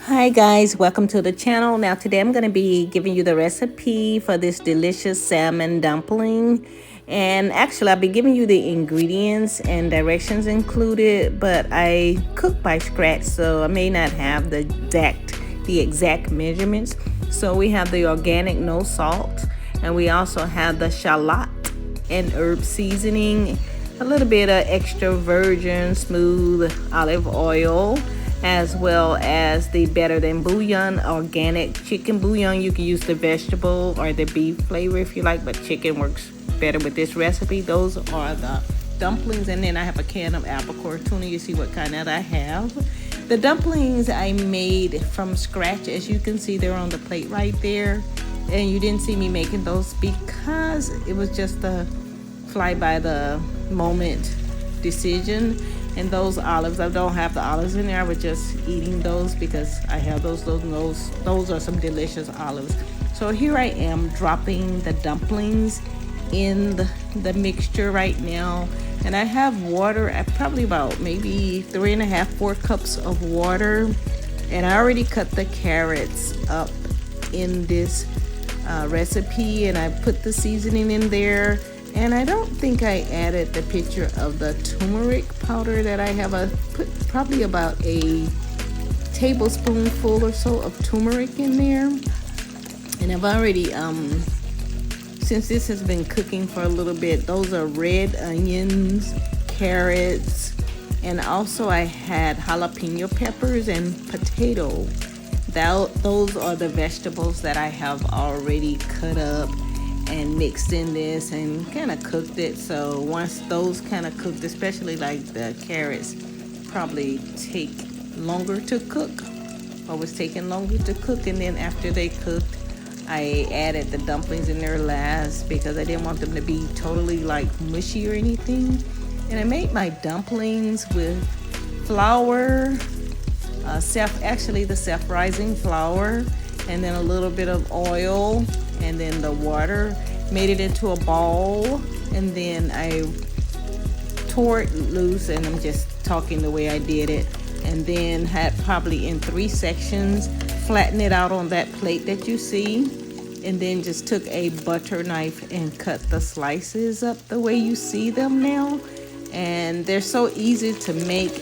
Hi guys, welcome to the channel. Now today I'm going to be giving you the recipe for this delicious salmon dumpling. And actually I'll be giving you the ingredients and directions included, but I cook by scratch, so I may not have the exact measurements. So we have the organic no salt, and we also have the shallot and herb seasoning, a little bit of extra virgin smooth olive oil, as well as the Better Than Bouillon organic chicken bouillon. You can use the vegetable or the beef flavor if you like, but chicken works better with this recipe. Those are the dumplings, and then I have a can of albacore tuna. You see what kind that I have. The dumplings I made from scratch. As you can see, they're on the plate right there, and you didn't see me making those because it was just a fly by the moment decision. And those olives, I don't have the olives in there. I was just eating those because I have those are some delicious olives. So here I am dropping the dumplings in the mixture right now, and I have water at probably about maybe 3.5-4 cups of water, and I already cut the carrots up in this recipe, and I put the seasoning in there. And I don't think I added the picture of the turmeric powder that I have. I put probably about a tablespoonful or so of turmeric in there. And I've already, since this has been cooking for a little bit, those are red onions, carrots, and also I had jalapeno peppers and potato. Those are the vegetables that I have already cut up and mixed in this and kind of cooked it. So once those kind of cooked, especially like the carrots, probably take longer to cook, or was taking longer to cook. And then after they cooked, I added the dumplings in there last because I didn't want them to be totally like mushy or anything. And I made my dumplings with flour, the self-rising flour, and then a little bit of oil, and then the water. Made it into a ball, and then I tore it loose, and I'm just talking the way I did it, and then had probably in 3 sections, flatten it out on that plate that you see, and then just took a butter knife and cut the slices up the way you see them now. And they're so easy to make.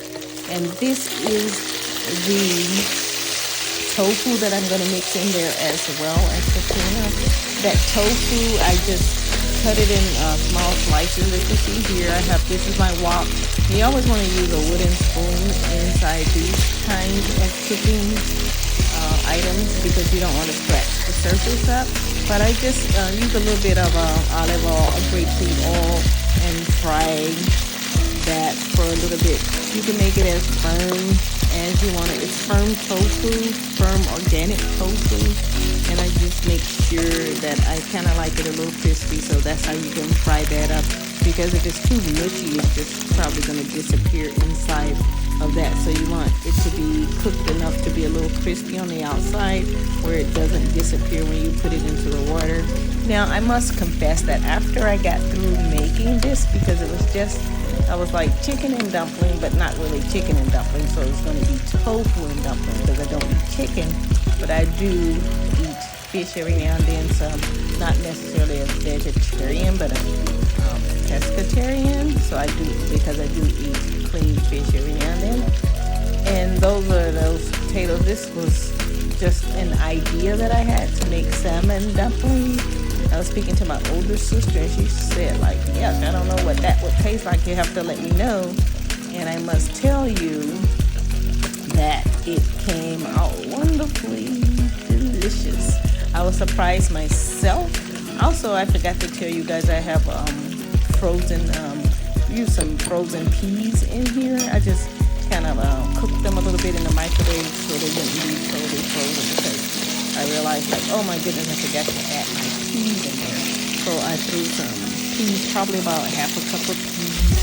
And this is the tofu that I'm going to mix in there as well as the tuna. That tofu, I just cut it in small slices. As you see here, this is my wok. You always want to use a wooden spoon inside these kinds of cooking items because you don't want to scratch the surface up. But I just use a little bit of olive oil, grapeseed oil, and fry that for a little bit. You can make it as firm as you want it. It's firm tofu, firm organic tofu, and I just make sure that I kind of like it a little crispy, so that's how you can fry that up, because if it's too mushy, it's just probably going to disappear inside of that. So you want it to be cooked enough to be a little crispy on the outside where it doesn't disappear when you put it into the water. Now I must confess that after I got through making this, because I was like chicken and dumpling, but not really chicken and dumpling, so it's going to be tofu and dumpling because I don't eat chicken, but I do eat fish every now and then. So I'm not necessarily a vegetarian, but a pescatarian. So I do, because I do eat clean fish every now and then. And those are those potatoes. This was just an idea that I had to make salmon dumplings. I was speaking to my older sister, and she said, like, yeah, I don't know what that would taste like. You have to let me know. And I must tell you that it came out wonderfully delicious. I was surprised myself. Also, I forgot to tell you guys, I have used some frozen peas in here. I just kind of cooked them a little bit in the microwave so they wouldn't be totally frozen, because I realized, like, oh my goodness, I forgot to add my peas in there. So I threw some peas, probably about half a cup of peas.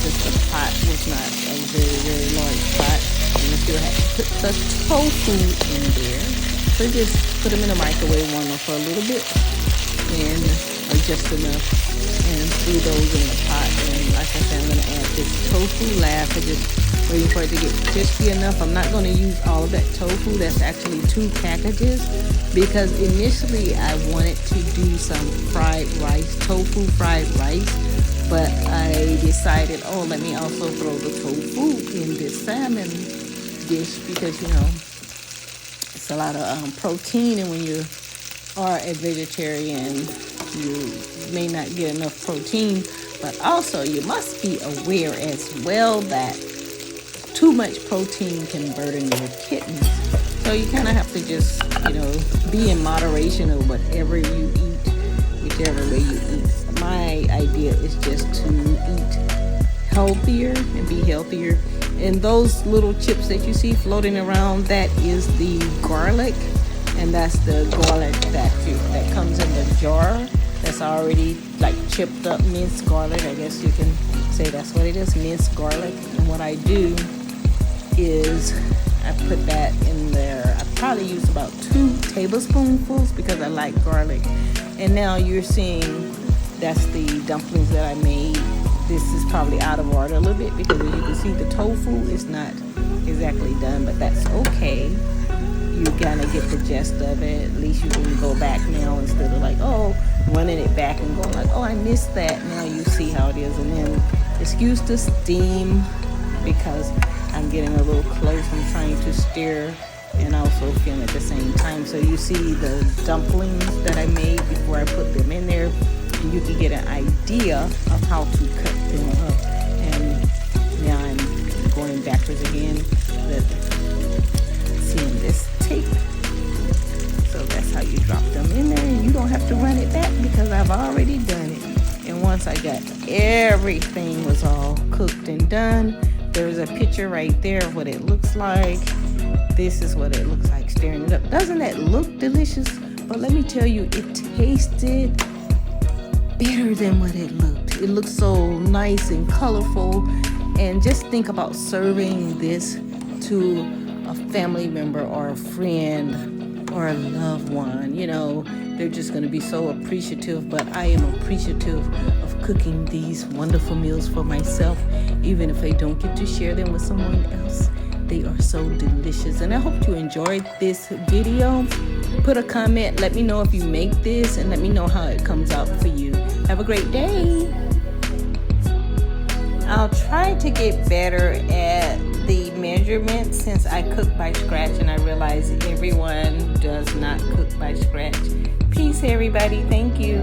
Just the pot was not a very, very large pot. And I still had to put the tofu in there. So just put them in the microwave, warm them for a little bit, and or just enough, and threw those in the pot. And like I said, I'm going to add this tofu last. I just waiting for it to get crispy enough. I'm not going to use all of that tofu. That's actually 2 packages, because initially I wanted to do some fried rice, tofu fried rice, but I decided, oh, let me also throw the tofu in this salmon dish, because it's a lot of protein, and when you are a vegetarian, you may not get enough protein. But also you must be aware as well that too much protein can burden your kidneys. So you kind of have to just, be in moderation of whatever you eat, whichever way you eat. My idea is just to eat healthier and be healthier. And those little chips that you see floating around, that is the garlic. And that's the garlic that comes in the jar. That's already like chipped up minced garlic. I guess you can say that's what it is, minced garlic. And what I do is I put that in there. I probably use about 2 tablespoonfuls because I like garlic. And now you're seeing that's the dumplings that I made. This is probably out of order a little bit because as you can see, the tofu is not exactly done, but that's okay. You kind of get the gist of it. At least you can go back now instead of like, running it back and going like, I missed that. Now you see how it is. And then excuse the steam because I'm getting a little close. I'm trying to stir and also film at the same time. So you see the dumplings that I made before I put them in there, and you can get an idea of how to cut them up. And now I'm going backwards again. Seeing this tape. So that's how you drop them in there, and you don't have to run it back because I've already done it. And once I got everything was all cooked and done, there's a picture right there of what it looks like. This is what it looks like stirring it up. Doesn't that look delicious? But let me tell you, it tasted better than what it looked. It looks so nice and colorful. And just think about serving this to a family member or a friend or a loved one. They're just going to be so appreciative. But I am appreciative of cooking these wonderful meals for myself, even if I don't get to share them with someone else. They are so delicious, and I hope you enjoyed this video. Put a comment, let me know if you make this, and let me know how it comes out for you. Have a great day. I'll try to get better at the measurements since I cook by scratch, and I realize everyone does not cook by scratch. Peace, everybody. Thank you.